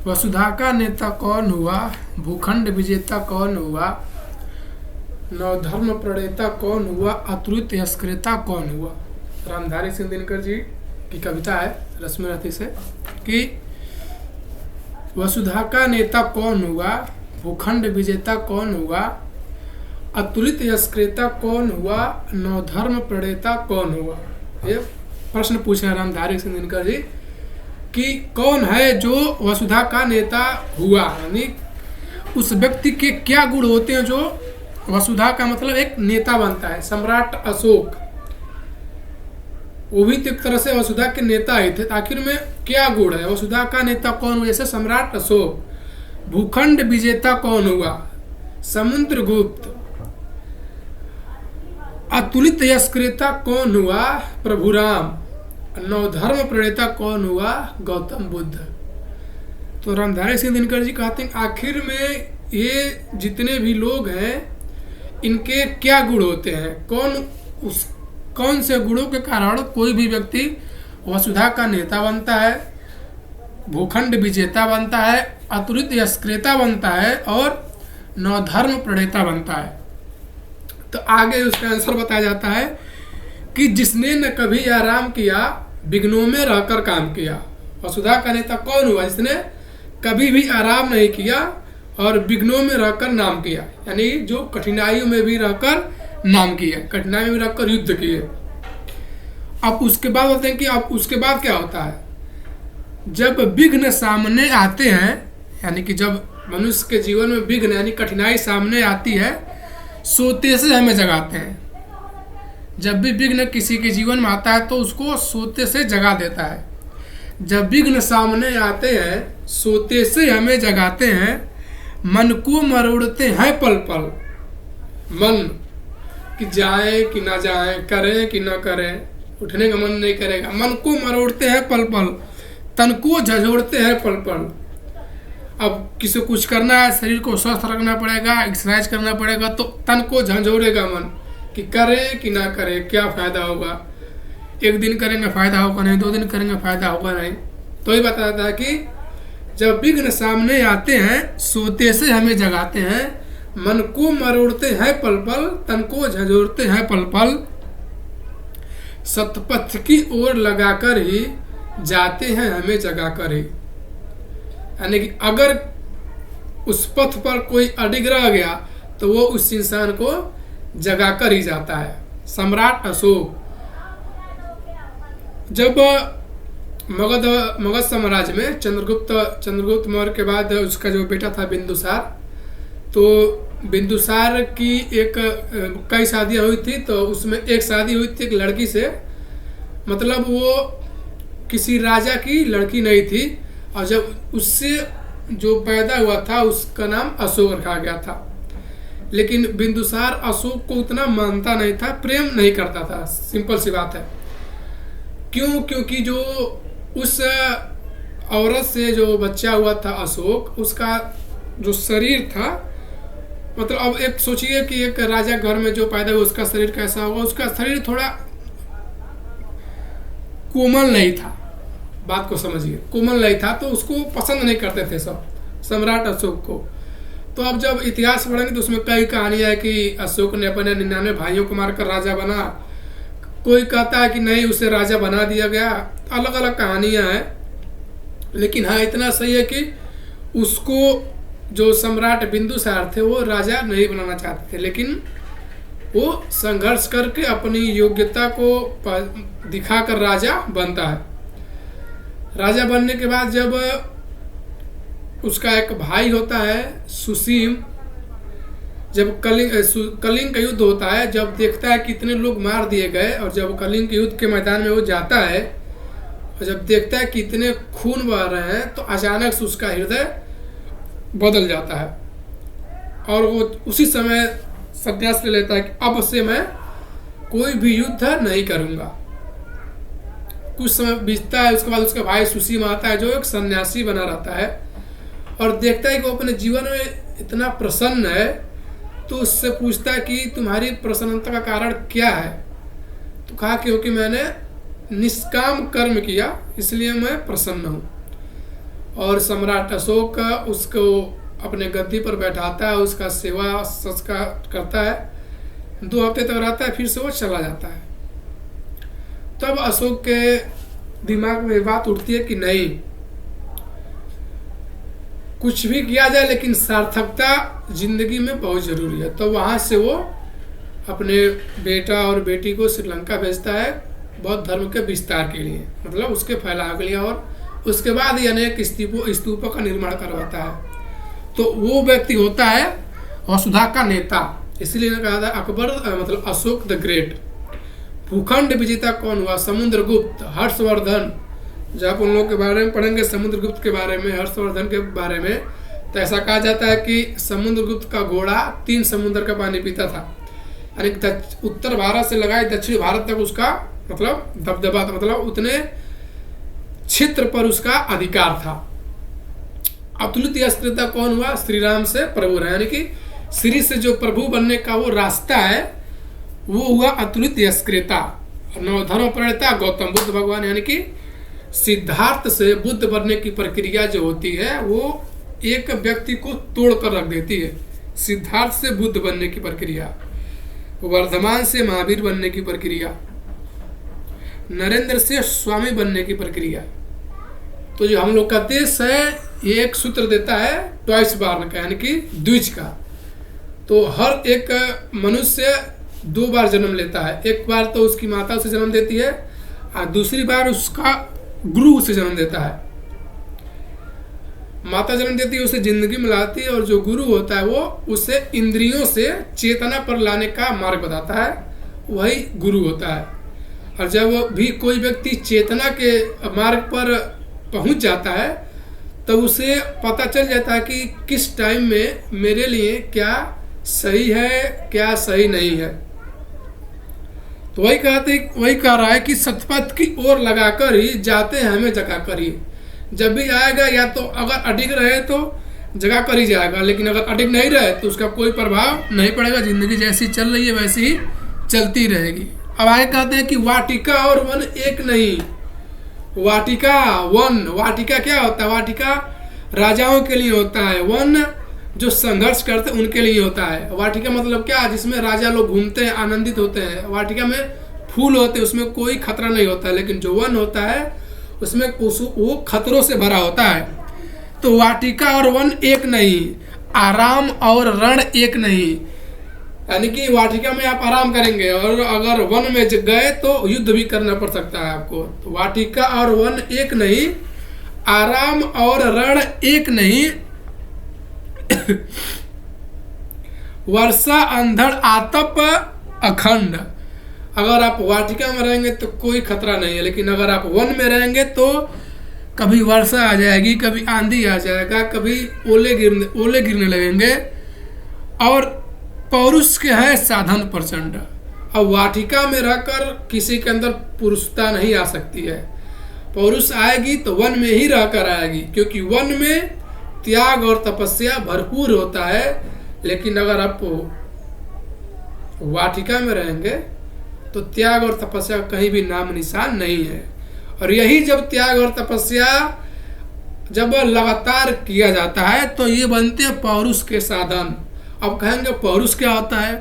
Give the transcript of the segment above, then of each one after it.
वसुधा का नेता कौन हुआ, भूखंड विजेता कौन हुआ, नवधर्म प्रणेता कौन हुआ, अतुलित यशक्रेता कौन हुआ। रामधारी सिंह दिनकर जी की कविता है रश्मिरथी से कि वसुधा का नेता कौन हुआ, भूखंड विजेता कौन हुआ, अतुलित यशक्रेता कौन हुआ, नवधर्म प्रणेता कौन हुआ। ये प्रश्न पूछे हैं रामधारी सिंह दिनकर जी कि कौन है जो वसुधा का नेता हुआ, यानी उस व्यक्ति के क्या गुण होते हैं जो वसुधा का मतलब एक नेता बनता है। सम्राट अशोक वो भी तो एक तरह से वसुधा के नेता ही थे, आखिर में क्या गुण है, वसुधा का नेता कौन हुआ, जैसे सम्राट अशोक। भूखंड विजेता कौन हुआ, समुद्रगुप्त। अतुलित यशक्रेता कौन हुआ, प्रभु राम। नवधर्म प्रणेता कौन हुआ, गौतम बुद्ध। तो रामधारी सिंह दिनकर जी कहते हैं आखिर में ये जितने भी लोग हैं इनके क्या गुण होते हैं, कौन से गुणों के कारण कोई भी व्यक्ति वसुधा का नेता बनता है, भूखंड विजेता बनता है, अतुलित यशक्रेता बनता है और नवधर्म प्रणेता बनता है। तो आगे उसका आंसर बताया जाता है कि जिसने न कभी आराम किया, विघ्नों में रहकर काम किया। वसुधा का नेता कौन हुआ, जिसने कभी भी आराम नहीं किया और विघ्नों में रहकर नाम किया, यानी जो कठिनाइयों में भी रहकर नाम किया, कठिनाइयों में रहकर युद्ध किए। अब उसके बाद बोलते हैं कि अब उसके बाद क्या होता है, जब विघ्न सामने आते हैं, यानी कि जब मनुष्य के जीवन में विघ्न यानी कठिनाई सामने आती है, सोते से हमें जगाते हैं। जब भी विघ्न किसी के जीवन में आता है तो उसको सोते से जगा देता है। जब विघ्न सामने आते हैं सोते से हमें जगाते हैं, मन को मरोड़ते हैं पल पल। मन कि जाए कि ना जाए, करें कि ना करें, उठने का मन नहीं करेगा, मन को मरोड़ते हैं पल पल, तन को झंझोड़ते हैं पल पल। अब किसी को कुछ करना है, शरीर को स्वस्थ रखना पड़ेगा, एक्सरसाइज करना पड़ेगा, तो तन को झंझोड़ेगा मन कि करें कि ना करें, क्या फायदा होगा, एक दिन करेंगे फायदा होगा नहीं, 2 दिन करेंगे फायदा होगा नहीं। तो ये बताता है कि जब विघ्न सामने आते हैं सोते से हमें जगाते हैं, मन को मरोड़ते हैं पल पल, तन को झंझोड़ते हैं पल पल, सतपथ की ओर लगाकर ही जाते हैं हमें जगाकर ही। यानी कि अगर उस पथ पर कोई अडिग रह गया तो वो उस इंसान को जगाकर ही जाता है। सम्राट अशोक जब मगध साम्राज्य में चंद्रगुप्त मौर्य के बाद उसका जो बेटा था बिंदुसार, तो बिंदुसार की कई शादियां हुई थी, तो उसमें एक शादी हुई थी एक लड़की से, मतलब वो किसी राजा की लड़की नहीं थी, और जब उससे जो पैदा हुआ था उसका नाम अशोक रखा गया था। लेकिन बिंदुसार अशोक को उतना मानता नहीं था, प्रेम नहीं करता था, सिंपल सी बात है। क्यों? क्योंकि जो उस औरत से जो बच्चा हुआ था अशोक, उसका जो शरीर था, मतलब अब एक सोचिए कि एक राजा घर में जो पैदा हुआ उसका शरीर कैसा होगा, उसका शरीर थोड़ा कोमल नहीं था, बात को समझिए, कोमल नहीं था, तो उसको पसंद नहीं करते थे सब सम्राट अशोक को। तो अब जब इतिहास पढ़ेंगे तो उसमें कई कहानियां है कि अशोक ने अपने 99 भाइयों को मारकर राजा बना, कोई कहता है कि नहीं उसे राजा बना दिया गया, अलग अलग कहानियां हैं। लेकिन हाँ इतना सही है कि उसको जो सम्राट बिंदुसार थे वो राजा नहीं बनाना चाहते थे, लेकिन वो संघर्ष करके अपनी योग्यता को दिखाकर राजा बनता है। राजा बनने के बाद जब उसका एक भाई होता है सुसीम, जब कलिंग का युद्ध होता है, जब देखता है कि इतने लोग मार दिए गए, और जब कलिंग के युद्ध के मैदान में वो जाता है और जब देखता है कि इतने खून बह रहे हैं, तो अचानक से उसका हृदय बदल जाता है और वो उसी समय संन्यास ले लेता है कि अब से मैं कोई भी युद्ध नहीं करूंगा। कुछ समय बीतता है, उसके बाद उसका भाई सुसीम आता है जो एक सन्यासी बना रहता है और देखता है कि वो अपने जीवन में इतना प्रसन्न है, तो उससे पूछता है कि तुम्हारी प्रसन्नता का कारण क्या है। तो कहा क्योंकि मैंने निष्काम कर्म किया इसलिए मैं प्रसन्न हूँ। और सम्राट अशोक उसको अपने गद्दी पर बैठाता है, उसका सेवा संस्कार करता है, 2 हफ्ते तक रहता है, फिर से वो चला जाता है। तब अशोक के दिमाग में बात उठती है कि नहीं, कुछ भी किया जाए लेकिन सार्थकता जिंदगी में बहुत जरूरी है। तो वहां से वो अपने बेटा और बेटी को श्रीलंका भेजता है बौद्ध धर्म के विस्तार के लिए, मतलब उसके फैलाव के लिए, और उसके बाद ये अनेक स्तूपों का निर्माण करवाता है। तो वो व्यक्ति होता है वसुधा का नेता, इसलिए कहा था अकबर मतलब अशोक द ग्रेट। भूखंड विजेता कौन हुआ? समुद्रगुप्त, हर्षवर्धन। जब आप उन लोगों के बारे में पढ़ेंगे, समुद्रगुप्त के बारे में, हर्षवर्धन के बारे में, तो ऐसा कहा जाता है कि समुद्रगुप्त का घोड़ा 3 समुद्र का पानी पीता था, यानी उत्तर भारत से लगाए दक्षिण भारत तक उसका मतलब दबदबा था, मतलब उतने क्षेत्र पर उसका अधिकार था। अतुलित यशक्रियता कौन हुआ? श्री राम से प्रभु रहे, यानी कि श्री से जो प्रभु बनने का वो रास्ता है वो हुआ अतुलित यशक्रियता। नवधर्म प्रणेता गौतम बुद्ध भगवान, यानी कि सिद्धार्थ से बुद्ध बनने की प्रक्रिया जो होती है वो एक व्यक्ति को तोड़ कर रख देती है। सिद्धार्थ से बुद्ध बनने की प्रक्रिया, वर्धमान से महावीर बनने की प्रक्रिया, नरेंद्र से स्वामी बनने की प्रक्रिया। तो जो हम लोग का देश है ये एक सूत्र देता है ट्वाइस बार्न का, यानी कि द्विज का। तो हर एक मनुष्य 2 बार जन्म लेता है। एक बार तो उसकी माता उसे जन्म देती है और दूसरी बार उसका गुरु उसे जन्म देता है। माता जन्म देती है, उसे जिंदगी में लाती है, और जो गुरु होता है वो उसे इंद्रियों से चेतना पर लाने का मार्ग बताता है, वही गुरु होता है। और जब भी कोई व्यक्ति चेतना के मार्ग पर पहुंच जाता है तो उसे पता चल जाता है कि किस टाइम में मेरे लिए क्या सही है क्या सही नहीं है। तो वही कह रहा है कि सतपथ की ओर लगाकर ही जाते हैं हमें जगा कर ही। जब भी आएगा या तो अगर अडिग रहे तो जगा कर ही जाएगा, लेकिन अगर अडिग नहीं रहे तो उसका कोई प्रभाव नहीं पड़ेगा। जिंदगी जैसी चल रही है वैसी ही चलती रहेगी। अब आगे कहते हैं कि वाटिका और वन एक नहीं। वाटिका वन, वाटिका क्या होता है? वाटिका राजाओं के लिए होता है, वन जो संघर्ष करते हैं उनके लिए होता है। वाटिका मतलब क्या? जिसमें राजा लोग घूमते हैं, आनंदित होते हैं। वाटिका में फूल होते हैं, उसमें कोई खतरा नहीं होता है। लेकिन जो वन होता है उसमें वो खतरों से भरा होता है। तो वाटिका और वन एक नहीं, आराम और रण एक नहीं। यानी कि वाटिका में आप आराम करेंगे और अगर वन में गए तो युद्ध भी करना पड़ सकता है आपको। तो वाटिका और वन एक नहीं, आराम और रण एक नहीं। वर्षा अंधड़ आतप अखंड। अगर आप वाटिका में रहेंगे तो कोई खतरा नहीं है, लेकिन अगर आप वन में रहेंगे तो कभी वर्षा आ जाएगी, कभी आंधी आ जाएगा, कभी ओले गिरने लगेंगे। और पौरुष के है साधन प्रचंड। अब वाटिका में रहकर किसी के अंदर पुरुषता नहीं आ सकती है। पौरुष आएगी तो वन में ही रहकर आएगी, क्योंकि वन में त्याग और तपस्या भरपूर होता है। लेकिन अगर आप वाटिका में रहेंगे तो त्याग और तपस्या का कहीं भी नाम निशान नहीं है। और यही जब त्याग और तपस्या जब लगातार किया जाता है तो ये बनते हैं पौरुष के साधन। अब कहेंगे पौरुष क्या होता है?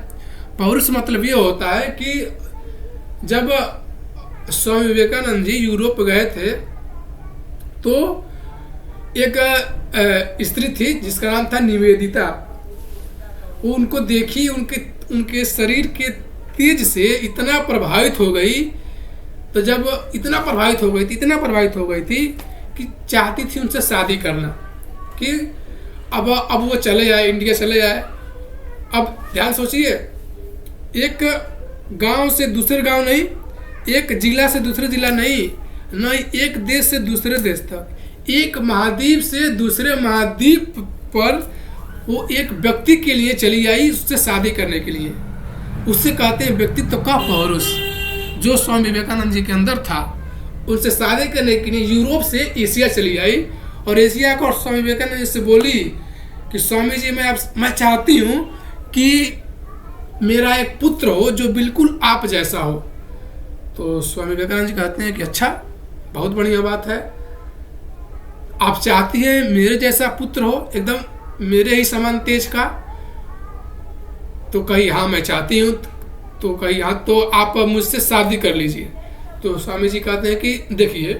पौरुष मतलब ये होता है कि जब स्वामी विवेकानंद जी यूरोप गए थे तो एक स्त्री थी जिसका नाम था निवेदिता। वो उनको देखी, उनके शरीर के तेज से इतना प्रभावित हो गई। तो जब इतना प्रभावित हो गई थी कि चाहती थी उनसे शादी करना, कि अब वो चले जाए, इंडिया चले जाए। अब ध्यान सोचिए, एक गांव से दूसरे गांव नहीं, एक जिला से दूसरे जिला नहीं, एक देश से दूसरे देश तक, एक महाद्वीप से दूसरे महाद्वीप पर वो एक व्यक्ति के लिए चली आई, उससे शादी करने के लिए। उससे कहते हैं व्यक्तित्व का पौरुष, जो स्वामी विवेकानंद जी के अंदर था। उनसे शादी करने के लिए यूरोप से एशिया चली आई और एशिया को स्वामी विवेकानंद जी से बोली कि स्वामी जी मैं चाहती हूँ कि मेरा एक पुत्र हो जो बिल्कुल आप जैसा हो। तो स्वामी विवेकानंद जी कहते हैं कि अच्छा, बहुत बढ़िया बात है, आप चाहती हैं मेरे जैसा पुत्र हो, एकदम मेरे ही समान तेज का? तो कही हाँ मैं चाहती हूँ। तो कही हाँ तो आप मुझसे शादी कर लीजिए। तो स्वामी जी कहते हैं कि देखिए,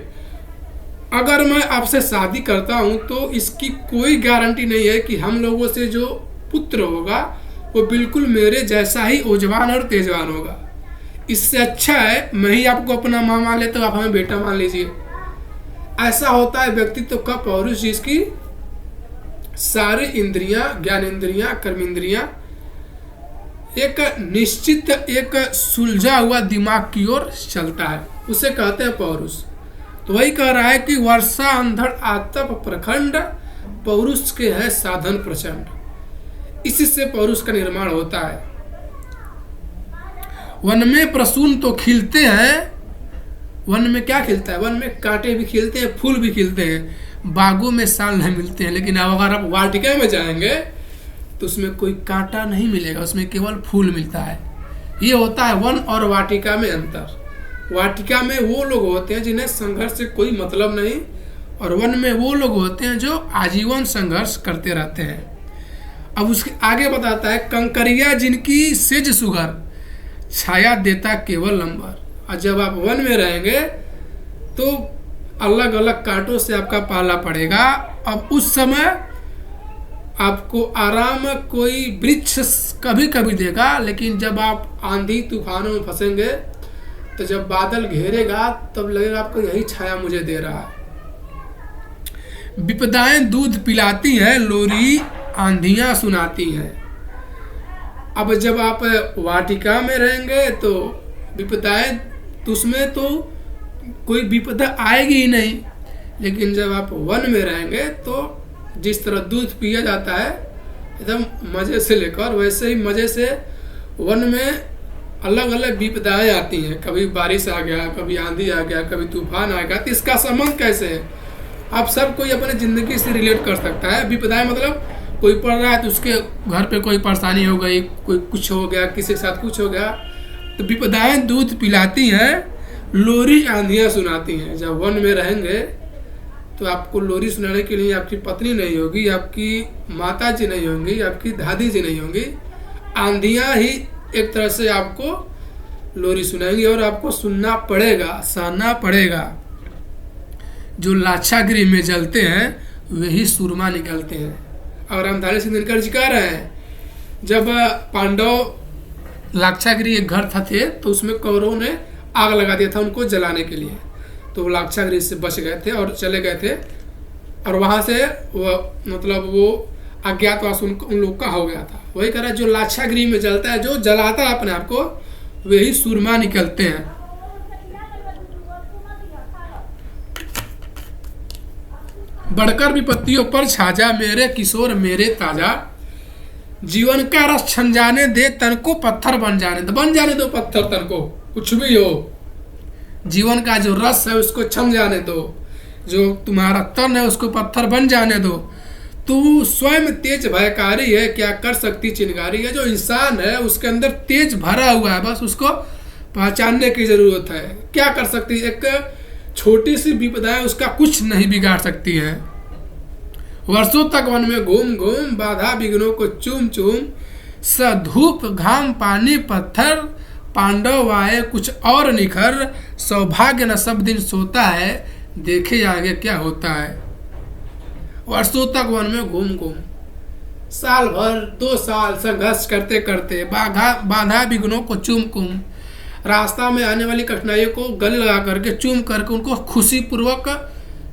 अगर मैं आपसे शादी करता हूँ तो इसकी कोई गारंटी नहीं है कि हम लोगों से जो पुत्र होगा वो बिल्कुल मेरे जैसा ही ऊर्जवान और तेजवान होगा। इससे अच्छा है मैं ही आपको अपना माँ मान लेता हूँ, आप हमें बेटा मान लीजिए। ऐसा होता है व्यक्तित्व का पौरुष जिसकी सारी इंद्रियां, ज्ञानेंद्रियां, कर्मेंद्रियां एक निश्चित एक सुलझा हुआ दिमाग की ओर चलता है, उसे कहते हैं पौरुष। तो वही कह रहा है कि वर्षा अंधड़ आतप प्रखंड, पौरुष के है साधन प्रचंड। इसी से पौरुष का निर्माण होता है। वन में प्रसून तो खिलते हैं, वन में क्या खिलता है? वन में कांटे भी खिलते हैं, फूल भी खिलते हैं, बागों में साल नहीं मिलते हैं। लेकिन अब अगर आप वाटिका में जाएंगे तो उसमें कोई कांटा नहीं मिलेगा, उसमें केवल फूल मिलता है। ये होता है वन और वाटिका में अंतर। वाटिका में वो लोग होते हैं जिन्हें संघर्ष से कोई मतलब नहीं, और वन में वो लोग होते हैं जो आजीवन संघर्ष करते रहते हैं। अब उसके आगे बताता है, कंकरिया जिनकी सेज सुगर, छाया देता केवल नंबर। और जब आप वन में रहेंगे तो अलग अलग कांटों से आपका पाला पड़ेगा। अब उस समय आपको आराम कोई वृक्ष कभी कभी देगा, लेकिन जब आप आंधी तूफानों में फंसेंगे तो जब बादल घेरेगा तब लगेगा आपको यही छाया मुझे दे रहा है। विपदाएं दूध पिलाती हैं, लोरी आंधियां सुनाती हैं। अब जब आप वाटिका में रहेंगे तो विपदाएं, तो उसमें तो कोई विपदा आएगी ही नहीं। लेकिन जब आप वन में रहेंगे तो जिस तरह दूध पिया जाता है एकदम मज़े से लेकर, वैसे ही मज़े से वन में अलग अलग विपदाएं आती हैं। कभी बारिश आ गया, कभी आंधी आ गया, कभी तूफान आ गया। तो इसका संबंध कैसे है? आप सब कोई अपने ज़िंदगी से रिलेट कर सकता है। विपदाएं मतलब कोई पढ़ रहा है तो उसके घर पे कोई परेशानी हो गई, कोई कुछ हो गया, किसी के साथ कुछ हो गया। तो विपदाएं दूध पिलाती हैं, लोरी आंधियां सुनाती हैं। जब वन में रहेंगे तो आपको लोरी सुनाने के लिए आपकी पत्नी नहीं होगी, आपकी माता जी नहीं होंगी, आपकी दादी जी नहीं होंगी। आंधियां ही एक तरह से आपको लोरी सुनाएंगी और आपको सुनना पड़ेगा, सहना पड़ेगा। जो लाक्षागृह में जलते हैं वही सुरमा निकलते हैं। और रामधारी सिंह दिनकर जी कह रहे हैं, जब पांडव लाक्षागृह एक घर था थे तो उसमें कौरवों ने आग लगा दिया था उनको जलाने के लिए। तो वो लाक्षागृह से बच गए थे और चले गए थे, और वहाँ से वो मतलब वो अज्ञातवास उन लोग का हो गया था। वही कह रहा है, जो लाक्षागृह में जलता है, जो जलाता है अपने आप को, वही सुरमा निकलते हैं। बढ़कर विपत्तियों पर छाजा, मेरे किशोर मेरे ताजा, जीवन का रस छन जाने दे, तन को पत्थर बन जाने दो। बन जाने दो पत्थर, तन को कुछ भी हो, जीवन का जो रस है उसको छन जाने दो। जो तुम्हारा तन है उसको पत्थर बन जाने दो। तू स्वयं तेज भयकारी है, क्या कर सकती चिनगारी है। जो इंसान है उसके अंदर तेज भरा हुआ है, बस उसको पहचानने की जरूरत है। क्या कर सकती, एक छोटी सी विपदाएं उसका कुछ नहीं बिगाड़ सकती है। वर्षों तक वन में घूम घूम, बाधा विघ्नों को चूम चूम, सधूप घाम पानी पत्थर, पांडव आए कुछ और निखर, सौभाग्य न सब दिन सोता है, देखे आगे क्या होता है। वर्षों तक वन में घूम घूम, साल भर 2 साल संघर्ष करते करते, बाधा विघ्नों को चूम कुम, रास्ता में आने वाली कठिनाइयों को गले लगा करके, चूम करके, उनको खुशी पूर्वक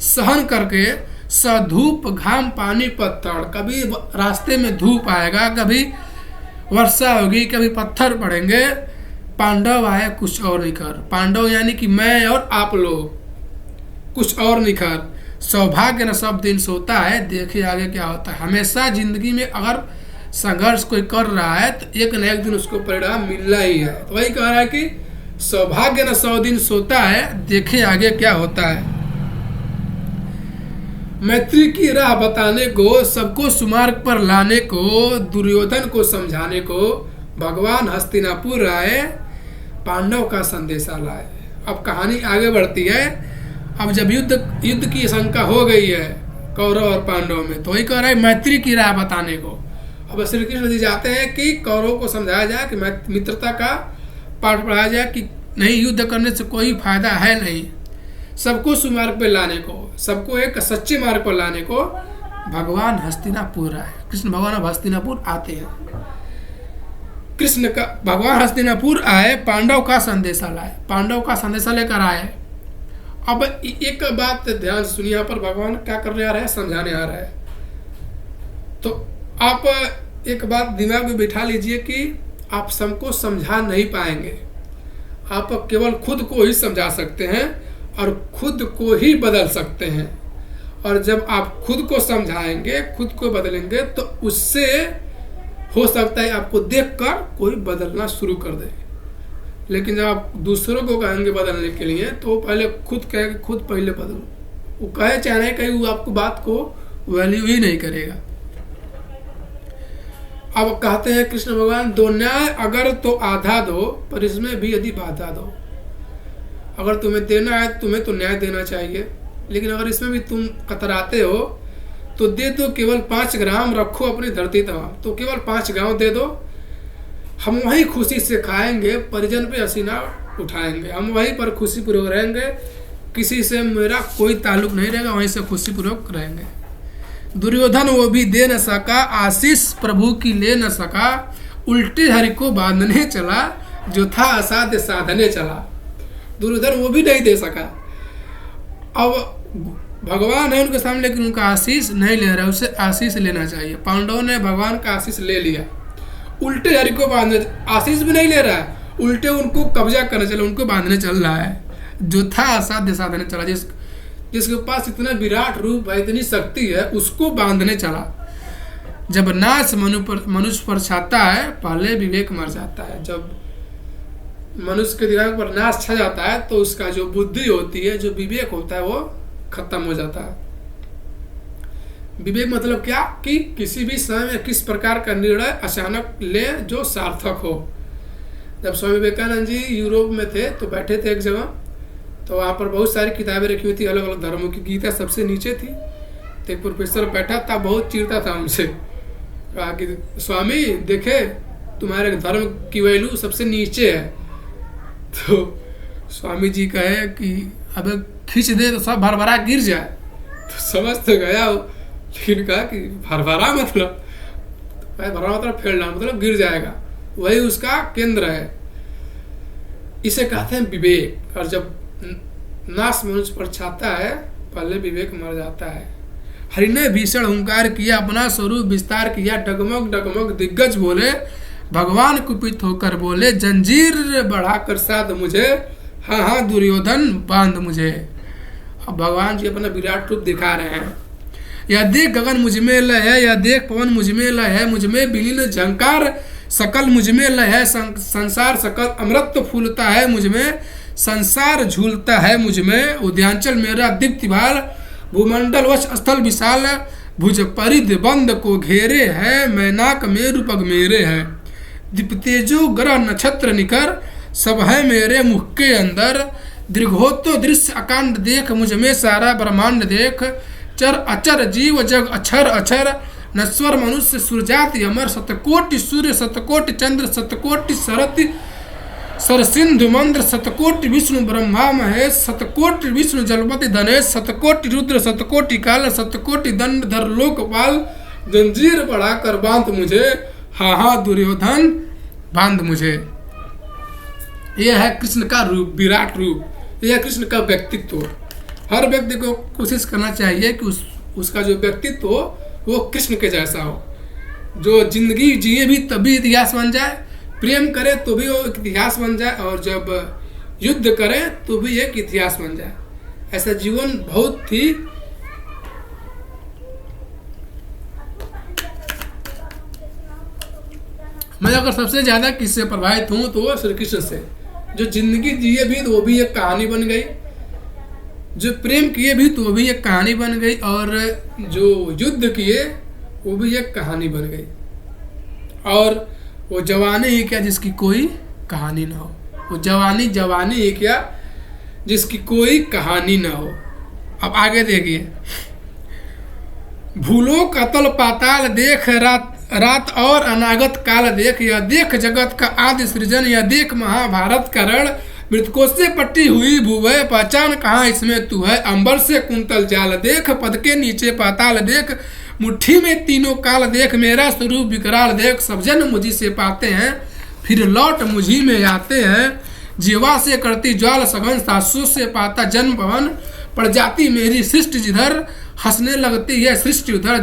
सहन करके, सधूप घाम पानी पत्थर, कभी रास्ते में धूप आएगा, कभी वर्षा होगी, कभी पत्थर पड़ेंगे, पांडव आए कुछ और निखर। पांडव यानी कि मैं और आप लोग, कुछ और निखर, सौभाग्य न सब दिन सोता है, देखिए आगे क्या होता है। हमेशा जिंदगी में अगर संघर्ष कोई कर रहा है तो एक न एक दिन उसको परिणाम मिलना ही है। तो वही कह रहा है कि सौभाग्य न 100 दिन सोता है, देखें आगे क्या होता है। मैत्री की राह बताने को, सबको सुमार्ग पर लाने को, दुर्योधन को समझाने को, भगवान हस्तिनापुर आए, पांडव का संदेशा लाए। अब कहानी आगे बढ़ती है। अब जब युद्ध की शंका हो गई है, कौरव और पांडव में, तो वही कह रहा है मैत्री की राह बताने को। अब श्री कृष्ण जी चाहते हैं कि कौरवों को समझाया जाए कि मित्रता का पाठ पढ़ाया जाए कि नहीं, युद्ध करने से कोई फायदा है नहीं, सबको सुमार्ग पे लाने को, सबको एक सच्चे मार्ग पर लाने को भगवान हस्तिनापुर आए। कृष्ण भगवान अब हस्तिनापुर आते हैं। कृष्ण का भगवान हस्तिनापुर आए, पांडव का संदेशा लाए, पांडव का संदेशा लेकर आए। अब एक बात ध्यान सुनिए, यहाँ पर भगवान क्या करने आ रहे हैं, समझाने आ रहे हैं। तो आप एक बात दिमाग में बिठा लीजिए कि आप सबको समझा नहीं पाएंगे, आप केवल खुद को ही समझा सकते हैं और खुद को ही बदल सकते हैं। और जब आप खुद को समझाएंगे, खुद को बदलेंगे, तो उससे हो सकता है आपको देखकर कोई बदलना शुरू कर दे। लेकिन जब आप दूसरों को कहेंगे बदलने के लिए, तो पहले खुद कहे कि खुद पहले बदलो। वो कहे चाहे नहीं कहे, वो आपको बात को वैल्यू ही नहीं करेगा। अब कहते हैं कृष्ण भगवान, दो न्याय अगर तो आधा दो, पर इसमें भी यदि बाधा दो। अगर तुम्हें देना है, तुम्हें तो न्याय देना चाहिए, लेकिन अगर इसमें भी तुम कतराते हो तो दे दो, केवल 5 ग्राम रखो अपनी धरती तमाम, तो केवल 5 गांव दे दो, हम वहीं खुशी से खाएंगे, परिजन पे हसीना उठाएंगे, हम वहीं पर खुशी पूर्वक रहेंगे, किसी से मेरा कोई ताल्लुक नहीं रहेगा, वहीं से खुशी पूर्वक रहेंगे। दुर्योधन वो भी दे न सका, आशीष प्रभु की ले न सका, उल्टे हरि को बांधने चला, जो था असाध्य साधने चला। दुर्योधन वो भी नहीं दे सका। अब भगवान है उनके सामने, लेकिन उनका आशीष नहीं ले रहा है, उससे आशीष लेना चाहिए। पांडवों ने भगवान का आशीष ले लिया, उल्टे हरि को बांधने, आशीष भी नहीं ले रहा है, उल्टे उनको कब्जा करने चला, उनको बांधने चल रहा है। जो था असाध्य साधने चला, जिसके पास इतना विराट रूप है, इतनी शक्ति है, उसको बांधने चला। जब नाश मनुष्य पर छाता है, पहले विवेक मर जाता है। जब मनुष्य के दिमाग पर नाश छा जाता है, तो उसका जो बुद्धि होती है, जो विवेक होता है, वो खत्म हो जाता है। विवेक मतलब क्या कि किसी भी समय में किस प्रकार का निर्णय अचानक ले जो सार्थक हो। जब स्वामी विवेकानंद जी यूरोप में थे, तो बैठे थे एक जगह, तो वहाँ पर बहुत सारी किताबें रखी हुई थी अलग अलग धर्मों की, गीता सबसे नीचे थी। तो एक प्रोफेसर बैठा था, बहुत चिढ़ता था उनसे, कहा कि स्वामी देखे तुम्हारे धर्म की वैल्यू सबसे नीचे है। तो स्वामी जी कहे कि अब खींच दे तो सब भरभरा गिर जाए। तो समझ तो गया हो, लेकिन कहा कि भरभरा मतलब फैलना, मतलब गिर जाएगा, वही उसका केंद्र है। इसे कहते हैं विवेक। और जब नाश मनुष्य पर छाता है, पहले विवेक मर जाता है। हरि ने भीषण हुंकार किया, अपना स्वरूप विस्तार किया, डगमग डगमग दिग्गज बोले, भगवान कुपित होकर बोले, जंजीर बढ़ाकर साध मुझे, हाँ हाँ दुर्योधन बांध मुझे। अब भगवान जी अपना विराट रूप दिखा रहे हैं। यह देख गगन मुझ में लय है, यह देख पवन मुझ में लय है, मुझ में विलीन झंकार सकल मुझ में लय है, संसार सकल अमृत फूलता है मुझ में, संसार झूलता है मुझ में, उद्यांचल मेरा दीप्ति भाल, भूमंडल वश स्थल विशाल, भुज परिध बंद को घेरे है, मैनाक मेरु पग मेरे है, दीप्तेजो ग्रह नक्षत्र निकर, सब है मेरे मुख के अंदर, दीर्घोत्तो दृश्य अकांड देख, मुझ में सारा ब्रह्मांड देख, चर अचर जीव जग अक्षर अक्षर, नश्वर मनुष्य सुरजाति अमर, शतकोटि सूर्य शतकोटि चंद्र शतकोटि सरति सरसिंधु मंद्र, शतकोटि विष्णु ब्रह्मा महेश, शतकोटि विष्णु जलपति धनेश, शतकोटि रुद्र शतकोटि काल, शतकोटि दंड धर लोकपाल, जंजीर बढ़ाकर बांध मुझे, हाँ हाँ दुर्योधन बांध मुझे। यह है कृष्ण का रूप, विराट रूप। यह कृष्ण का व्यक्तित्व। हर व्यक्ति को कोशिश करना चाहिए कि उसका जो व्यक्तित्व हो वो कृष्ण के जैसा हो, जो जिंदगी जिए भी तभी इतिहास बन जाए, प्रेम करे तो भी वो एक इतिहास बन जाए, और जब युद्ध करे तो भी एक इतिहास बन जाए। ऐसा जीवन बहुत ही मैं अगर सबसे ज्यादा किससे प्रभावित हूँ तो वो श्री कृष्ण से। जो जिंदगी जिए भी तो वो भी एक कहानी बन गई, जो प्रेम किए भी तो वो भी एक कहानी बन गई, और जो युद्ध किए वो भी एक कहानी बन गई। और वो जवानी ही क्या जिसकी कोई कहानी ना हो, वो जवानी ही क्या जिसकी कोई कहानी ना हो। अब आगे देखिए, भूलोक अतल पाताल देख, रात रात और अनागत काल देख, यह देख जगत का आदि सृजन, यह देख महाभारत का रण, मृतकों से पट्टी हुई भूवै, पहचान कहाँ इसमें तू है, अंबर से कुंतल जाल देख, पद के नीचे पाताल देख, मुट्ठी में तीनों काल देख, मेरा स्वरूप विकराल देख, सब जन मुझी से पाते हैं फिर लौट मुझी में आते हैं, जीवा से करती ज्वाल सघन, सासू से पाता जन्म पवन, पड़ जाती मेरी सृष्टि जिधर, हंसने लगती है सृष्टि उधर,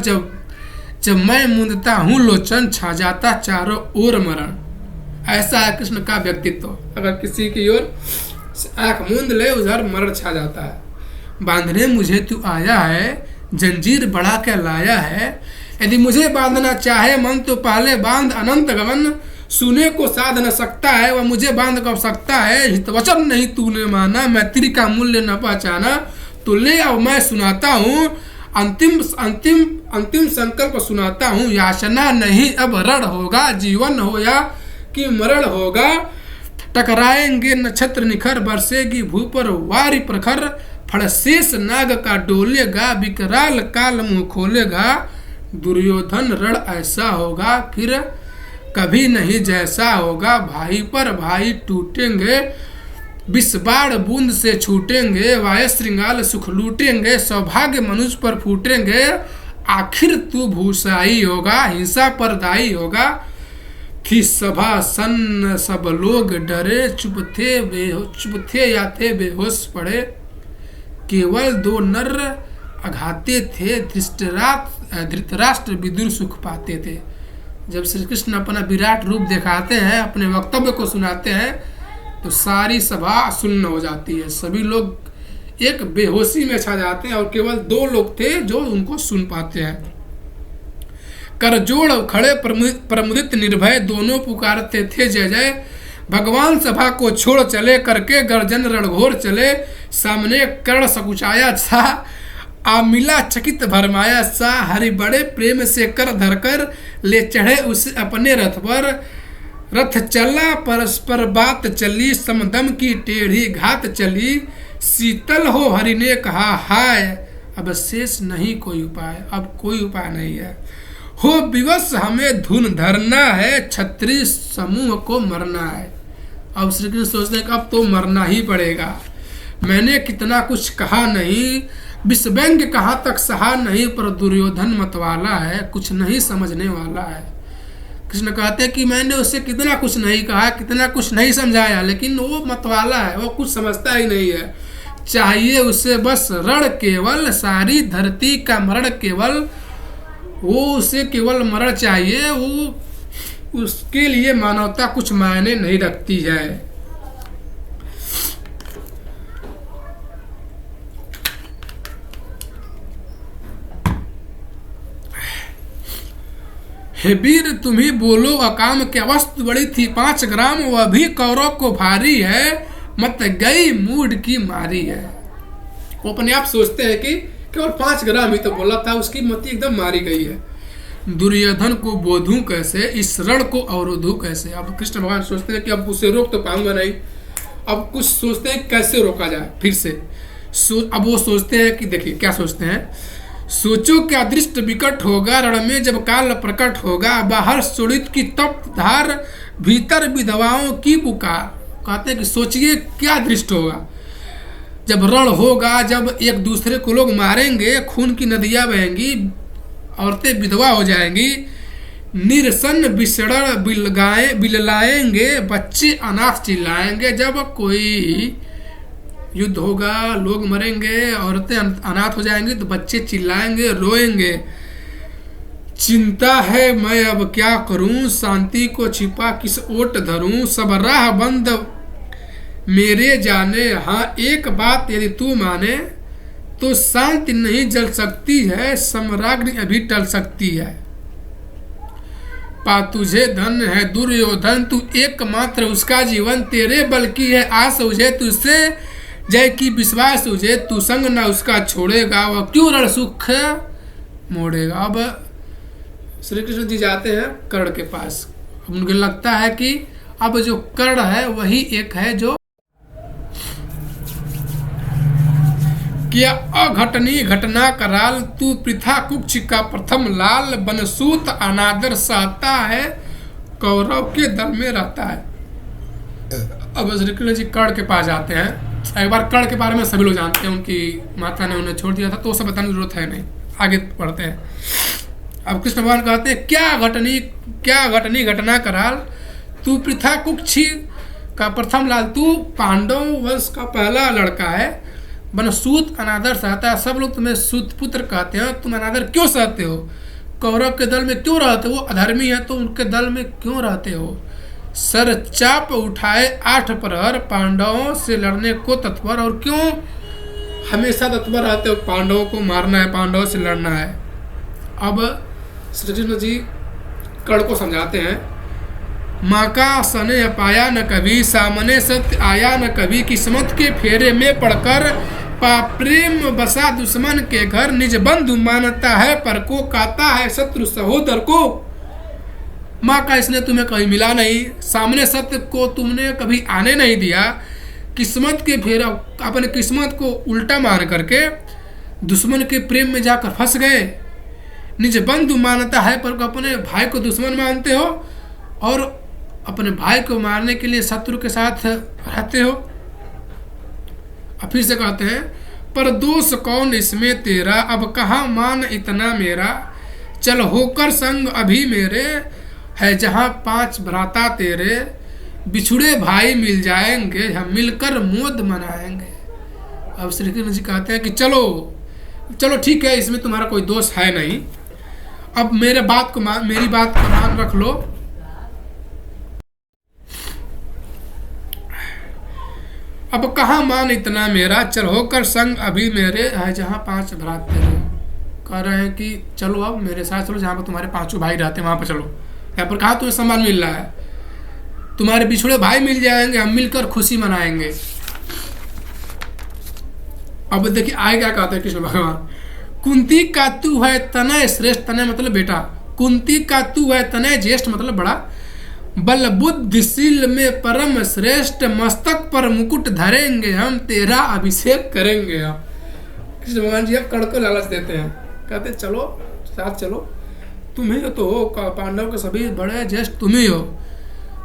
जब मैं मूंदता हूँ लोचन, छा जाता चारों ओर मरण। ऐसा है कृष्ण का व्यक्तित्व, अगर किसी की ओर आंख मूंद ले उधर मरण छा जाता है। बांधने मुझे तू आया है, जंजीर बढ़ा के लाया है, यदि मुझे बांधना चाहे मन तो पहले बांध अनंत गगन, सुने को साध न सकता है वह मुझे बांध कब सकता है, हितवचन नहीं तूने माना, मैत्री का मूल्य न पहचाना, तो ले अब मैं सुनाता हूँ अंतिम अंतिम अंतिम संकल्प सुनाता हूँ, याचना नहीं अब रण होगा, जीवन हो या कि मरण होगा, टकराएंगे नक्षत्र निखर, बरसेगी भू पर वारी प्रखर, फड़शेष नाग का डोलेगा, विकराल काल मुंह खोलेगा, दुर्योधन रण ऐसा होगा फिर कभी नहीं जैसा होगा, भाई पर भाई टूटेंगे, विष बाण बूंद से छूटेंगे, वाय श्रृंगाल सुख लूटेंगे, सौभाग्य मनुष्य पर फूटेंगे, आखिर तू भूषाई होगा, हिंसा पर दाई होगा, थी सभा सन्न सब लोग डरे, चुप थे या थे बेहोश पड़े, केवल दो नर अघाते थे, धृतराष्ट्र विदुर सुख पाते थे। जब श्री कृष्ण अपना विराट रूप दिखाते हैं, अपने वक्तव्य को सुनाते हैं, तो सारी सभा सुन्न हो जाती है, सभी लोग एक बेहोशी में छा जाते हैं और केवल दो लोग थे जो उनको सुन पाते हैं। करजोड़ खड़े प्रमुदित निर्भय, दोनों पुकारते थे जय जय, भगवान सभा को छोड़ चले, करके गर्जन रणघोर चले, सामने कर्ण सकुचाया था, आमिला चकित भरमाया सा, हरि बड़े प्रेम से कर धरकर ले चढ़े उसे अपने रथ पर, रथ चला परस्पर बात चली, समदम की टेढ़ी घात चली, शीतल हो हरि ने कहा हाय, अब शेष नहीं कोई उपाय, अब कोई उपाय नहीं है, हो विवश हमें धुन धरना है, क्षत्रिय समूह को मरना है। अब श्री कृष्ण सोचते हैं कि अब तो मरना ही पड़ेगा, मैंने कितना कुछ कहा नहीं, विषव्यंग्य कहाँ तक सहा नहीं, पर दुर्योधन मतवाला है, कुछ नहीं समझने वाला है। कृष्ण कहते हैं कि मैंने उससे कितना कुछ नहीं कहा, कितना कुछ नहीं समझाया, लेकिन वो मतवाला है, वो कुछ समझता ही नहीं है, चाहिए उसे बस रण केवल, सारी धरती का मरण केवल, वो उसे केवल मरण चाहिए, वो उसके लिए मानवता कुछ मायने नहीं रखती है। हे वीर तुम ही बोलो अकाम, क्या वस्तु बड़ी थी 5 ग्राम, वह भी कौरव को भारी है, मत गई मूड की मारी है। वो अपने आप सोचते हैं कि केवल 5 ग्राम ही तो बोला था, उसकी मति एकदम मारी गई है। दुर्योधन को बोधूं कैसे, इस रण को अवरोधूं कैसे। अब कृष्ण भगवान सोचते हैं कि अब उसे रोक तो पाऊंगा नहीं, अब कुछ सोचते हैं कैसे रोका जाए फिर से। अब वो सोचते हैं कि देखिए क्या सोचते हैं, सोचो क्या दृष्ट विकट होगा, रण में जब काल प्रकट होगा, बाहर सुड़ित की तप्त धार, भीतर विधवाओं की पुकार। कहते हैं कि सोचिए क्या दृष्ट होगा जब रण होगा, जब एक दूसरे को लोग मारेंगे, खून की नदियां बहेंगी, औरतें विधवा हो जाएंगी, निरसन बिसड़ बिललाएंगे, बच्चे अनाथ चिल्लाएंगे, जब कोई युद्ध होगा, लोग मरेंगे, औरतें अनाथ हो जाएंगी, तो बच्चे चिल्लाएंगे, रोएंगे। चिंता है मैं अब क्या करूं, शांति को छिपा किस ओट धरूं, सब राह बंद मेरे जाने, हाँ एक बात यदि तू माने, तो शांति नहीं जल सकती है, सम्राग्नि अभी टल सकती है। पा तुझे धन है दुर्योधन, तू एकमात्र उसका जीवन, तेरे बल की है आस उझे तुझसे, जय की विश्वास तुझे, तू संग ना उसका छोड़ेगा, वह क्यों रण सुख मोड़ेगा। अब श्री कृष्ण जी जाते हैं कर्ण के पास, उनको लगता है कि अब जो कर्ण है वही एक है जो क्या अघटनीय घटना कराल, तू प्रथा कुक्ष का प्रथम लाल, बनसूत अनादर सहता है, कौरव के दल में रहता है। अब श्री कृष्ण जी कर्ण के पास जाते हैं। एक बार कर्ण के बारे में सभी लोग जानते हैं, उनकी माता ने उन्हें छोड़ दिया था, तो वो सब बताने की जरूरत है नहीं, आगे पढ़ते हैं। अब कृष्ण भगवान कहते हैं क्या घटनी घटना कराल, तू प्रथा कुक्ष का प्रथम लाल, तू पांडव वंश का पहला लड़का है, बनसूत अनादर सहता है, सब लोग तुम्हें सूत पुत्र कहते हैं, तुम अनादर क्यों सहते हो, कौरव के दल में क्यों रहते हो, वो अधर्मी है तो उनके दल में क्यों रहते हो, सर चाप उठाए 8 प्रहर, पांडवों से लड़ने को तत्पर, और क्यों हमेशा तत्पर रहते हो, पांडवों को मारना है, पांडवों से लड़ना है। अब श्री कृष्ण जी कर्ण को समझाते हैं, माँ का सने पाया न कभी, सामने सत्य आया न कभी, किस्मत के फेरे में पड़कर प्रेम बसा दुश्मन के घर, निज बंधु मानता है पर को, कहता है शत्रु सहोदर को। माँ का इसने तुम्हें कहीं मिला नहीं, सामने सत्य को तुमने कभी आने नहीं दिया, किस्मत के फेरा अपने किस्मत को उल्टा मान करके दुश्मन के प्रेम में जाकर फंस गए, निज बंधु मानता है पर अपने भाई को दुश्मन मानते हो और अपने भाई को मारने के लिए शत्रु के साथ रहते हो। अब फिर से कहते हैं, पर दोष कौन इसमें तेरा, अब कहाँ मान इतना मेरा, चल होकर संग अभी मेरे, है जहाँ 5 भ्राता तेरे, बिछुड़े भाई मिल जाएंगे, हम मिलकर मोद मनाएंगे। अब श्री कृष्ण जी कहते हैं कि चलो ठीक है, इसमें तुम्हारा कोई दोष है नहीं, अब मेरी बात को मान रख लो। अब कहाँ मान इतना मेरा, चल होकर संग अभी मेरे, है जहाँ 5 भ्रात तेरे। कह रहे हैं कि चलो अब मेरे साथ चलो, जहाँ पर तुम्हारे 5 भाई रहते हैं वहाँ पर चलो। यहाँ पर कहाँ तुम्हें सम्मान मिल रहा है, तुम्हारे बिछुड़े भाई मिल जाएंगे, हम मिलकर खुशी मनाएंगे। अब देखिए आगे क्या कहते हैं कृष्ण भगवान, कुंती का तू है तनय श्रेष्ठ, तनय मतलब बेटा, कुंती का तू है तनय ज्येष्ठ मतलब बड़ा, बल बुद्धिशील में परम श्रेष्ठ, मस्तक पर मुकुट धरेंगे हम, तेरा अभिषेक करेंगे हम। कृष्ण भगवान जी अब कर्ण को लालच देते हैं, कहते चलो साथ चलो, तुम्ही तो हो पांडव के सभी बड़े ज्येष्ठ, तुम ही हो,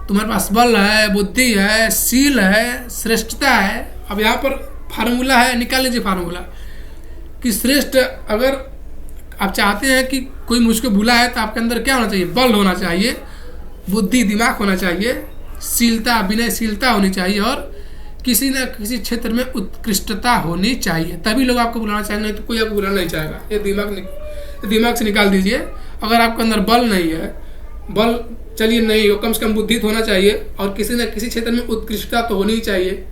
तुम्हारे पास बल है, बुद्धि है, शील है, श्रेष्ठता है। अब यहाँ पर फार्मूला है, निकाल लीजिए फार्मूला कि श्रेष्ठ, अगर आप चाहते हैं कि कोई मुझको भूला है तो आपके अंदर क्या होना चाहिए, बल होना चाहिए, बुद्धि दिमाग होना चाहिए, शीलता विनयशीलता होनी चाहिए, और किसी न किसी क्षेत्र में उत्कृष्टता होनी चाहिए, तभी लोग आपको बुलाना चाहेंगे, नहीं तो कोई आपको बुलाना नहीं चाहेगा। ये दिमाग से निकाल दीजिए। अगर आपके अंदर बल नहीं है, बल चलिए नहीं हो, कम से कम बुद्धि होना चाहिए, और किसी न किसी क्षेत्र में उत्कृष्टता तो होनी चाहिए।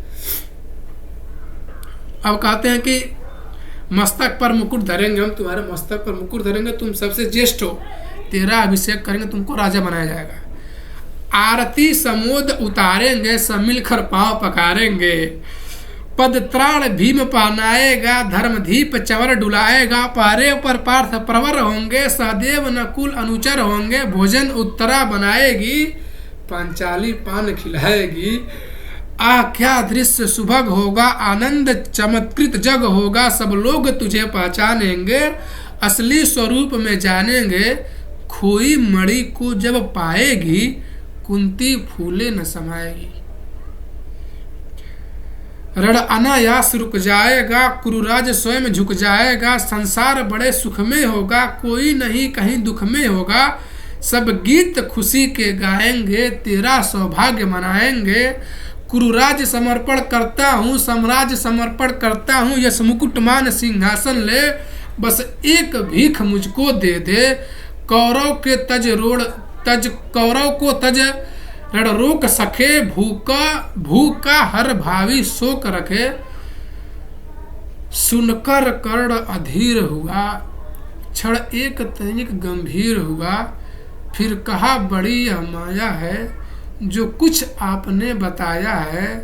अब कहते हैं कि मस्तक पर मुकुट धरेंगे हम, तुम्हारे मस्तक पर मुकुट धरेंगे, तुम सबसे ज्येष्ठ हो, तेरा अभिषेक करेंगे, तुमको राजा बनाया जाएगा। आरती समोद उतारेंगे, सब मिलकर पांव पकारेंगे, पद त्राण भीम पहनाएगा, धर्मदीप चवर डुलाएगा, पहरे पर पार्थ प्रवर होंगे, सहदेव नकुल अनुचर होंगे, भोजन उत्तरा बनाएगी, पांचाली पान खिलाएगी, आह क्या दृश्य सुभग होगा, आनंद चमत्कृत जग होगा, सब लोग तुझे पहचानेंगे, असली स्वरूप में जानेंगे, खोई मणि को जब पाएगी, कुंती फूले न समाएगी। रण अनायास रुक जाएगा, कुरुराज स्वयं झुक जाएगा, संसार बड़े सुख में होगा, कोई नहीं कहीं दुख में होगा, सब गीत खुशी के गाएंगे, तेरा सौभाग्य मनाएंगे, कुरुराज समर्पण करता हूँ, साम्राज्य समर्पण करता हूँ, यश मुकुटमान सिंहासन ले, बस एक भीख मुझको दे दे, कौरव के कौरव को तज रण रोक सके, भूखा हर भावी शोक रखे, सुनकर कर्ण अधीर हुआ, क्षण एक तनिक गंभीर हुआ, फिर कहा बड़ी यह माया है, जो कुछ आपने बताया है,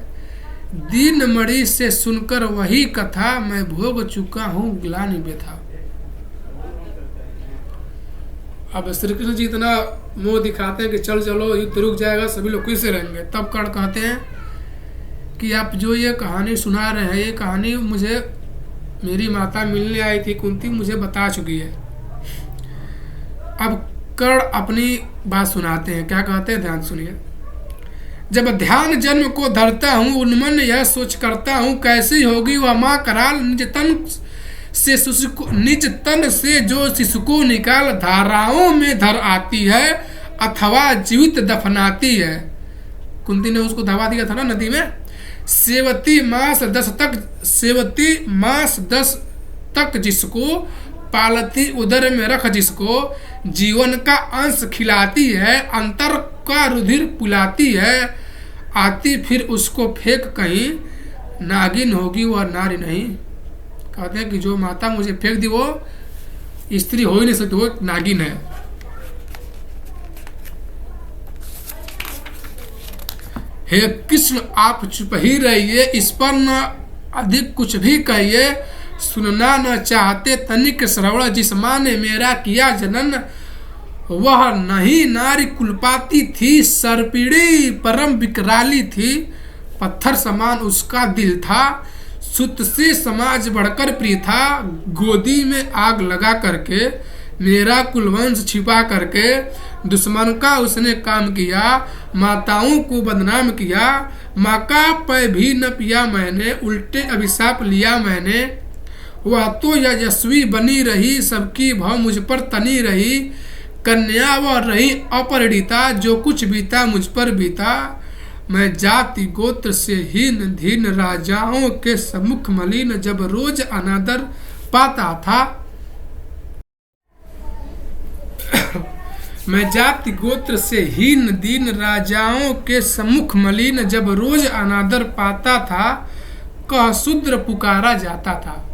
दीन मणि से सुनकर वही कथा, मैं भोग चुका हूँ ग्लानि व्यथा। अब श्री कृष्ण जी इतना मोह दिखाते हैं कि चल चलो युद्ध रुक जाएगा, सभी लोग खुश रहेंगे। तब कर्ण कहते हैं कि आप जो ये कहानी सुना रहे हैं, ये कहानी मुझे मेरी माता मिलने आई थी कुंती मुझे बता चुकी है। अब कर्ण अपनी बात सुनाते हैं, क्या कहते हैं, ध्यान सुनिए। जब ध्यान जन्म को धरता हूँ उन्मन यह सोच करता हूँ, कैसी होगी वह माँ कराल, निज तन से जो शिशु को निकाल धाराओं में धर आती है अथवा जीवित दफनाती है। कुंती ने उसको दबा दिया था ना नदी में। सेवती मास 10 तक जिसको पालती उदर में रख जिसको, जीवन का अंश खिलाती है अंतर का रुधिर पिलाती है, आती फिर उसको फेंक कहीं, नागिन होगी वह नारी नहीं। कहते हैं कि जो माता मुझे फेंक दी वो स्त्री हो ही नहीं सकती, वो नागिन है। हे कृष्ण आप चुप ही रहिए, इस पर न अधिक कुछ भी कहिए, सुनना न चाहते तनिक श्रवण, जिस माँ ने मेरा किया जनन वह नहीं नारी कुलपाती थी, सरपीड़ी परम विकराली थी, पत्थर समान उसका दिल था, सुत से समाज बढ़कर प्रिय था, गोदी में आग लगा करके मेरा कुलवंश छिपा करके दुश्मन का उसने काम किया, माताओं को बदनाम किया, माँ का पै भी न पिया मैंने, उल्टे अभिशाप लिया मैंने, वह तो यशस्वी बनी रही, सबकी भाव मुझ पर तनी रही, कन्या वह रही अपरिणिता, जो कुछ बीता मुझ पर बीता, मैं जाति गोत्र से हीन धीन राजाओं के सम्मुख मलिन, जब रोज अनादर पाता था। मैं जाति गोत्र से हीन दीन राजाओं के सम्मुख मलिन, जब रोज अनादर पाता था, कह शूद्र पुकारा जाता था।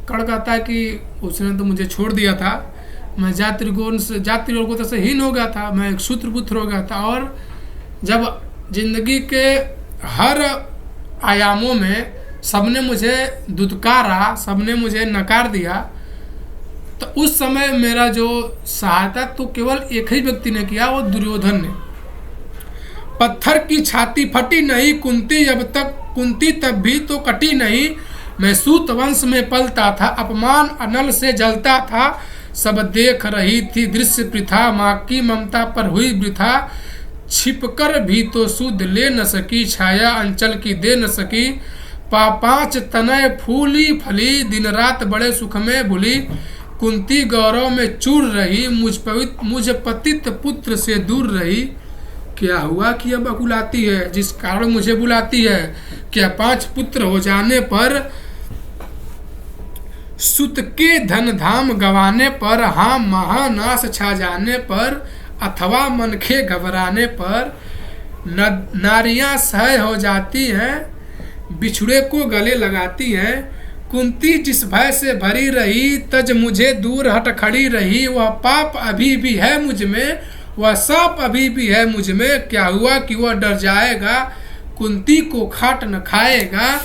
कर्ण कहता है कि उसने तो मुझे छोड़ दिया था, मैं जाति गोत्र से हीन हो गया था, मैं एक शूद्र पुत्र हो गया था, और जब जिंदगी के हर आयामों में सबने मुझे दुत्कारा, सबने मुझे नकार दिया, तो उस समय मेरा जो सहायता तो केवल एक ही व्यक्ति ने किया, वो दुर्योधन ने। पत्थर की छाती फटी नहीं कुंती तब भी तो कटी नहीं, मैं सूत वंश में पलता था, अपमान अनल से जलता था, सब देख रही थी दृश्य प्रथा, माँ की ममता पर हुई वृथा, छिपकर भी तो सुध ले न सकी, छाया अंचल की दे न सकी, पांच तनय फूली फली, दिन रात बड़े सुख में भूली, कुंती गौरव में चूर रही, मुझ पतित पुत्र से दूर रही। क्या हुआ कि अब बुलाती है, जिस कारण मुझे बुलाती है? क्या 5 पुत्र हो जाने पर, सुत के धन धाम गवाने पर, हाँ महानाश छा जाने पर, अथवा मनखे घबराने पर, नारियां सह हो जाती हैं, बिछुड़े को गले लगाती हैं, कुंती जिस भय से भरी रही, तज मुझे दूर हट खड़ी रही, वह पाप अभी भी है मुझ में, वह साप अभी भी है मुझ में, क्या हुआ कि वह डर जाएगा, कुंती को खाट न खाएगा।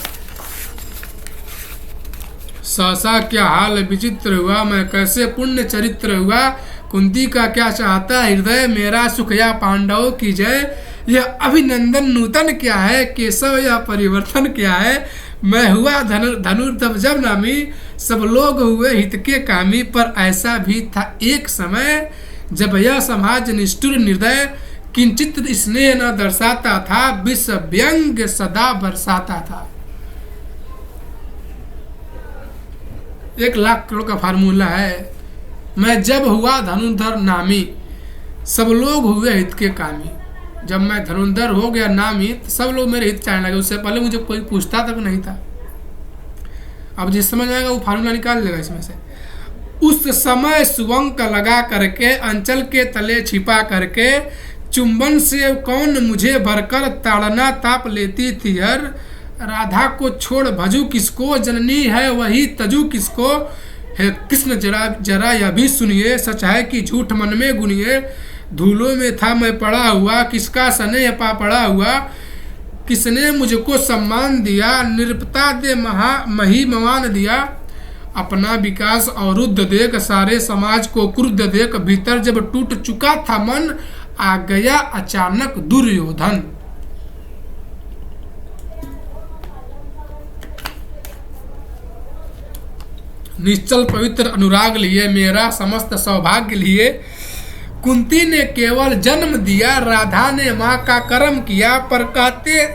सहसा क्या हाल विचित्र हुआ, मैं कैसे पुण्य चरित्र हुआ, कुंती का क्या चाहता हृदय, मेरा सुख या पांडवों की जय, यह अभिनंदन नूतन क्या है, केशव यह परिवर्तन क्या है, मैं हुआ धनुर्धर जब नामी, सब लोग हुए हित के कामी, पर ऐसा भी था एक समय, जब यह समाज निष्ठुर निर्दय, किंचित स्नेह न दर्शाता था, विष व्यंग सदा बरसाता था। 1,00,000 करोड़ का फार्मूला है। मैं जब हुआ धनुर्धर नामी, सब लोग हुए हित के कामी। जब मैं धनुर्धर हो गया नामी, तो सब लोग मेरे हित चाहने लगे, उससे पहले मुझे कोई पूछता तक नहीं था। अब जिस समझ आएगा वो फार्मूला निकाल लेगा इसमें से। उस समय सुवंक लगा करके, अंचल के तले छिपा करके, चुंबन से कौन मुझे भरकर ताड़ना ताप लेती थी हर, राधा को छोड़ भजू किसको, जननी है वही तजू किसको, हे कृष्ण जरा यह भी सुनिए, सच है कि झूठ मन में गुनिए, धूलों में था मैं पड़ा हुआ, किसका स्नेह पा पड़ा हुआ, किसने मुझको सम्मान दिया, निरपता दे महिमान दिया, अपना विकास अवरुद्ध देख, सारे समाज को क्रुद्ध देख, भीतर जब टूट चुका था मन, आ गया अचानक दुर्योधन। निश्चल पवित्र अनुराग लिए, मेरा समस्त सौभाग्य लिए। कुंती ने केवल जन्म दिया, राधा ने माँ का कर्म किया, पर कहते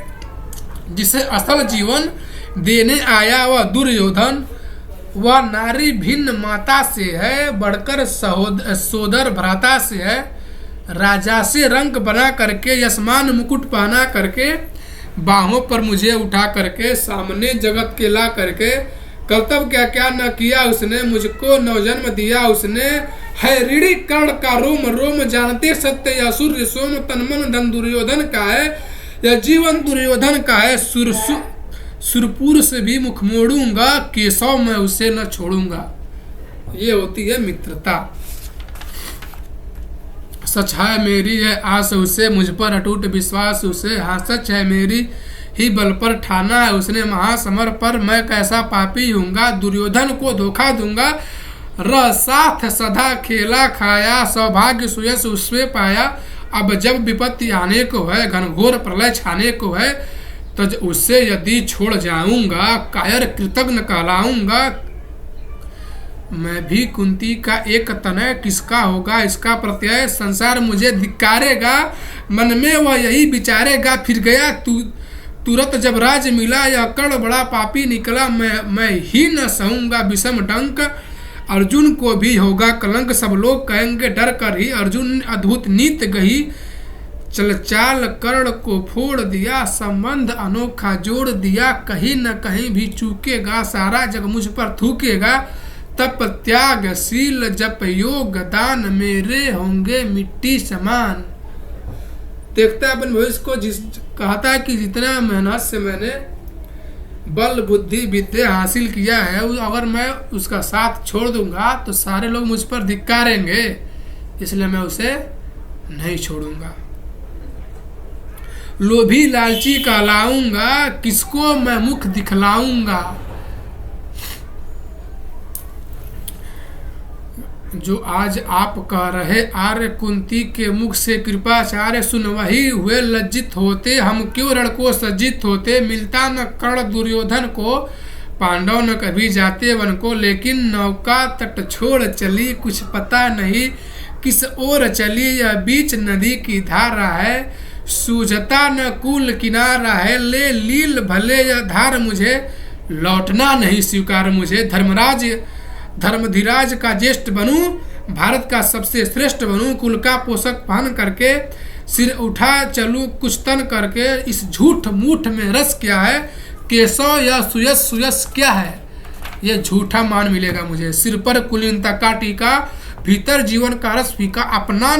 जिसे असल जीवन देने आया वह दुर्योधन। वह नारी भिन्न माता से है, बढ़कर सोदर भ्राता से है। राजा से रंग बना करके, यशमान मुकुट पहना करके, बाहों पर मुझे उठा करके, सामने जगत के ला करके, कर्तव्य क्या क्या न किया उसने, मुझको नवजन्म दिया उसने। है ऋणी कर्ण का रोम रोम, जानते सत्य या सूर्य सोम, तन मन धन दुर्योधन का है, यह जीवन दुर्योधन का है। सुरपुर से भी मुख मोड़ूंगा, केशव मैं उसे न छोड़ूंगा। ये होती है मित्रता। सच है मेरी है आस उसे, मुझ पर अटूट विश्वास उसे। हाँ सच है मेरी ही बल पर ठाना है उसने, महासमर पर मैं कैसा पापी हूँगा। दुर्योधन को धोखा दूंगा, साथ सदा खेला खाया, सौभाग्य सुयश उसमें पाया। अब जब विपत्ति आने को है, घनघोर प्रलय छाने को है, तो उससे यदि छोड़ जाऊंगा, कायर कृतज्ञ कहलाऊंगा। मैं भी कुंती का एक तनय, किसका होगा इसका प्रत्यय। संसार मुझे धिक्कारेगा, मन में वह यही विचारेगा। फिर गया तुरंत जब राज मिला, यह कर्ण बड़ा पापी निकला। मैं ही न सहूंगा विषम डंक, अर्जुन को भी होगा कलंक। सब लोग कहेंगे डर कर ही, अर्जुन अद्भुत नीत गही। चल चाल कर्ण को फोड़ दिया, संबंध अनोखा जोड़ दिया। कहीं न कहीं भी चूकेगा, सारा जग मुझ पर थूकेगा। तप त्याग शील जप योग दान, मेरे होंगे मिट्टी समान। देखता है अपन भविष्य को। कहता है कि जितना मेहनत से मैंने बल बुद्धि विद्या हासिल किया है, अगर मैं उसका साथ छोड़ दूंगा तो सारे लोग मुझ पर धिक्कारेंगे, इसलिए मैं उसे नहीं छोड़ूंगा। लोभी लालची कहलाऊंगा, किसको मैं मुख दिखलाऊंगा। जो आज आप कह रहे आर्य, कुंती के मुख से कृपाचार्य सुन वही हुए लज्जित होते। हम क्यों रण को सज्जित होते, मिलता न कर्ण दुर्योधन को। पांडव न कभी जाते वन को, लेकिन नौका तट छोड़ चली। कुछ पता नहीं किस ओर चली, यह बीच नदी की धारा है। सूझता न कूल किनारा है, ले लील भले यह धार मुझे। लौटना नहीं स्वीकार मुझे, धर्मधिराज का ज्येष्ठ बनूं, भारत का सबसे श्रेष्ठ बनूं। कुल का पोषक पहन करके, सिर उठा चलूं कुछ तन करके। इस झूठ मूठ में रस क्या है, केशव या सुयस सुयस क्या है। ये झूठा मान मिलेगा मुझे। सिर पर कुलीनता का टीका, भीतर जीवन का रस फीका। अपना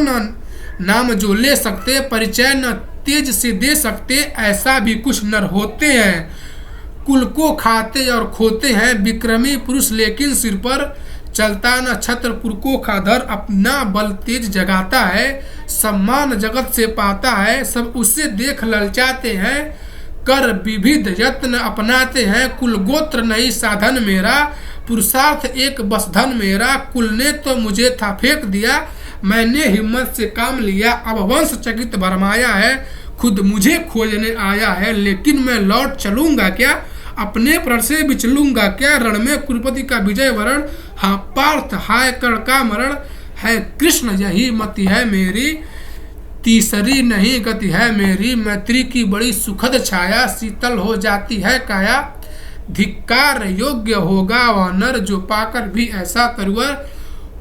नाम जो ले सकते, परिचय न तेज से दे सकते, ऐसा भी कुछ नर होते हैं। कुल को खाते और खोते हैं, विक्रमी पुरुष लेकिन सिर पर चलता न छत्र। पुर को खाधर अपना बल तेज जगाता है, सम्मान जगत से पाता है। सब उससे देख ललचाते हैं, कर विविध यत्न अपनाते हैं। कुल गोत्र नहीं साधन मेरा, पुरुषार्थ एक बस धन मेरा। कुल ने तो मुझे था फेंक दिया, मैंने हिम्मत से काम लिया। अब वंश चकित भरमाया है, खुद मुझे खोजने आया है। लेकिन मैं लौट चलूंगा क्या, अपने प्रण से बिचलूंगा क्या। रण में कुरुपति का विजय वरण, हाँ पार्थ हाय कर्ण का मरण है। कृष्ण यही मति है मेरी, तीसरी नहीं गति है मेरी। मैत्री की बड़ी सुखद छाया, शीतल हो जाती है काया। धिक्कार योग्य होगा वह नर, जो पाकर भी ऐसा तरुवर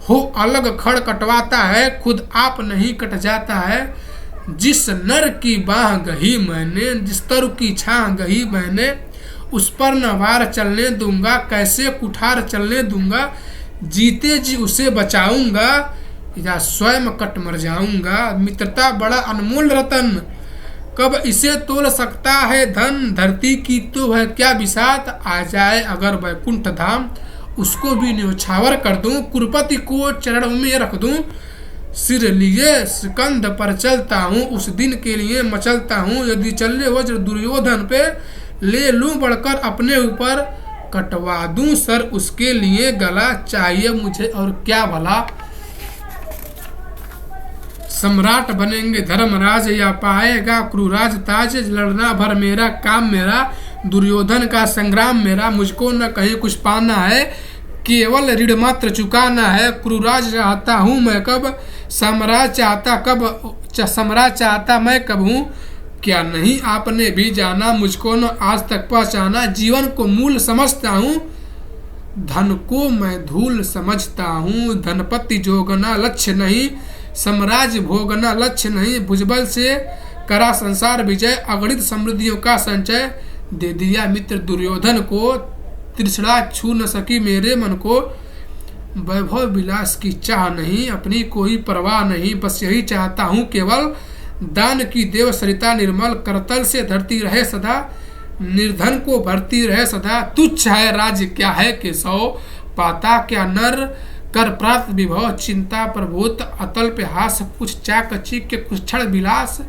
हो। अलग खड़ कटवाता है, खुद आप नहीं कट जाता है। जिस नर की बाह गही मैंने, जिस तरु की छाह गही मैंने, उस पर न वार चलने दूंगा। कैसे कुठार चलने दूंगा, जीते जी उसे बचाऊंगा, या स्वयं कट मर जाऊंगा। मित्रता बड़ा अनमोल रतन, कब इसे तोल सकता है धन। धरती की तो है क्या बिसात, आ जाए अगर वैकुंठ धाम, उसको भी न्योछावर कर दूं। कुरुपति को चरण में रख दूं, सिर लिए सिकंद पर चलता हूँ। उस दिन के लिए मचलता हूँ, यदि चले वज्र दुर्योधन पे, ले लूं बढ़कर अपने ऊपर, कटवा दूं सर उसके लिए गला। चाहिए मुझे और क्या भला, सम्राट बनेंगे धर्मराज, या पाएगा क्रूराज ताज। लड़ना भर मेरा काम मेरा, दुर्योधन का संग्राम मेरा। मुझको न कहीं कुछ पाना है, केवल ऋण मात्र चुकाना है। क्रूराज चाहता हूँ मैं कब, सम्राट चाहता मैं कब हूँ। क्या नहीं आपने भी जाना, मुझको न आज तक पहचाना। जीवन को मूल समझता हूँ, धन को मैं धूल समझता हूँ। धनपति जोगना लक्ष्य नहीं, साम्राज्य भोगना लक्ष्य नहीं। भुजबल से करा संसार विजय, अगणित समृद्धियों का संचय। दे दिया मित्र दुर्योधन को, तृष्णा छू न सकी मेरे मन को। वैभव विलास की चाह नहीं, अपनी कोई परवाह नहीं। बस यही चाहता हूँ केवल, दान की देव सरिता निर्मल। करतल से धरती रहे सदा, निर्धन को भरती रहे सदा। तुच्छ है राज्य क्या है केशव, पाता क्या नर कर प्राप्त विभव। चिंता प्रभुत अतल पे हास, कुछ चाकची के कुछ क्षण विलास।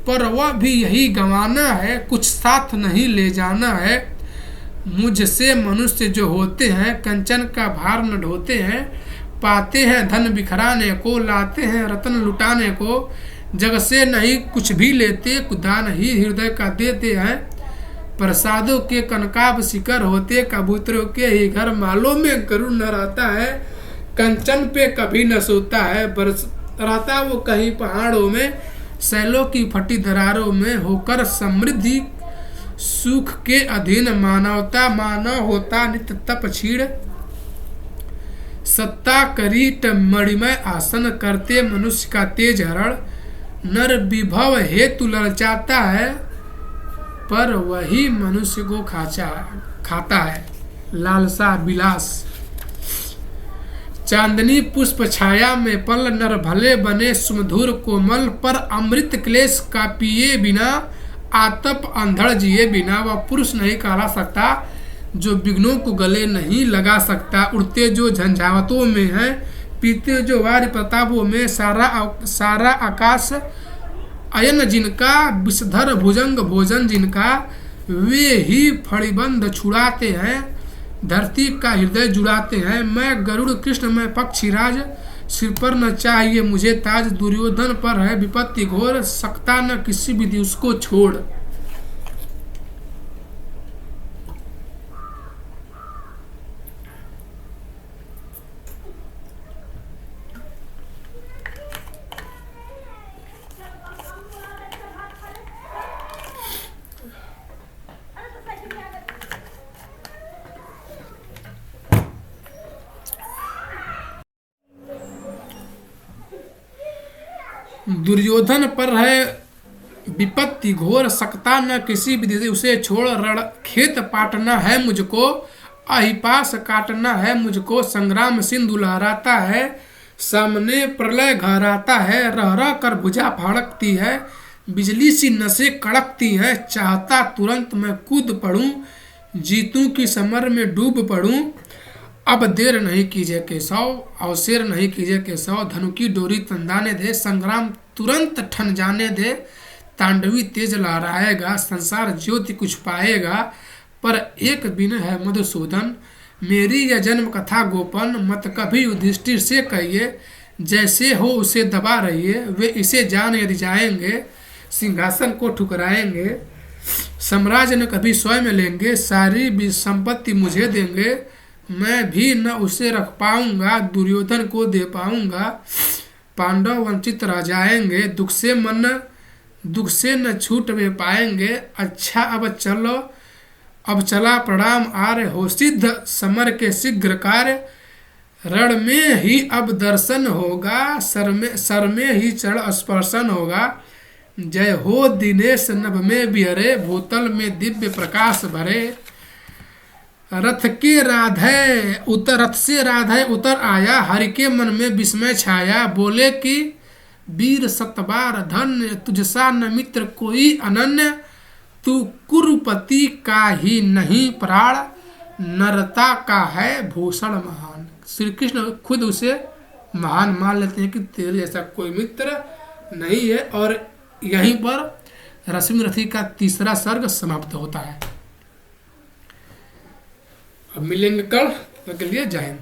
पर वह भी यही गंवाना है, कुछ साथ नहीं ले जाना है। मुझसे मनुष्य जो होते हैं, कंचन का भार न ढोते हैं। पाते हैं धन बिखराने को, लाते हैं रतन लुटाने को। जग से नहीं कुछ भी लेते, दान ही हृदय का देते हैं। प्रसादों के कनकाब शिकर होते, कबूतरों के ही घर मालों में गरुड़ न रहता है। कंचन पे कभी न सोता है, बरस रहता वो कहीं पहाड़ों में। सैलों की फटी दरारों में होकर समृद्धि, सुख के अधीन मानवता। मानव होता नित्य तप छीड़, सत्ता करीट मणिमय आसन। करते मनुष्य का तेज हरण, नर विभव हेतु ललचाता है। पर वही मनुष्य को खाता है लालसा विलास। चांदनी पुष्प छाया में पल, नर भले बने सुमधुर कोमल। पर अमृत क्लेश का पिए बिना, आतप अंधड़ जिए बिना। वह पुरुष नहीं कहला सकता, जो विघ्नों को गले नहीं लगा सकता। उड़ते जो झंझावतों में है, पीते जो वार प्रतापों में। सारा आकाश अयन जिनका, विषधर भुजंग भोजन जिनका। वे ही फणिबंध छुड़ाते हैं, धरती का हृदय जुड़ाते हैं। मैं गरुड़ कृष्ण में पक्षीराज, सिर पर न चाहिए मुझे ताज। दुर्योधन पर है विपत्ति घोर, सकता न किसी विधि उसको छोड़। दुर्योधन पर है विपत्ति घोर, सकता न किसी विधि उसे छोड़। रण खेत पाटना है मुझको, अहिपास काटना है मुझको। संग्राम सिंधु लहराता है, सामने प्रलय घहराता है। रह रह कर भुजा फड़कती है, बिजली सी नसें कड़कती हैं। चाहता तुरंत मैं कूद पड़ूं, जीतूं की समर में डूब पड़ूं। अब देर नहीं कीजिए केशव, अवसेर नहीं कीजिए केशव। धनु की डोरी तंदाने दे, संग्राम तुरंत ठन जाने दे। तांडवी तेज लहराएगा, संसार ज्योति कुछ पाएगा। पर एक बिन है मधुसूदन, मेरी यह जन्म कथा गोपन। मत कभी युधिष्ठिर से कहिए, जैसे हो उसे दबा रहिए। वे इसे जान यदि जाएंगे, सिंहासन को ठुकराएंगे। साम्राज्य न कभी स्वयं लेंगे, सारी संपत्ति मुझे देंगे। मैं भी न उसे रख पाऊंगा, दुर्योधन को दे पाऊंगा। पांडव वंचित रह जाएंगे, दुख से न छूट वे पाएंगे। अच्छा अब चला प्रणाम आर्य, हो सिद्ध समर के शीघ्र कार्य। रण में ही अब दर्शन होगा, सर में ही चरण स्पर्शन होगा। जय हो दिनेश नभ में बिहरे, भूतल में दिव्य प्रकाश भरे। रथ से राधे उतर आया, हरि के मन में विस्मय छाया। बोले कि वीर सतबार धन्य, तुझसा न मित्र कोई अनन्य। तू कुरुपति का ही नहीं प्राण, नरता का है भूषण महान। श्री कृष्ण खुद उसे महान मान लेते हैं कि तेरे जैसा कोई मित्र नहीं है। और यहीं पर रश्मि रथी का तीसरा सर्ग समाप्त होता है। अब मिलेंगे कल, तो के लिए जय हिंद।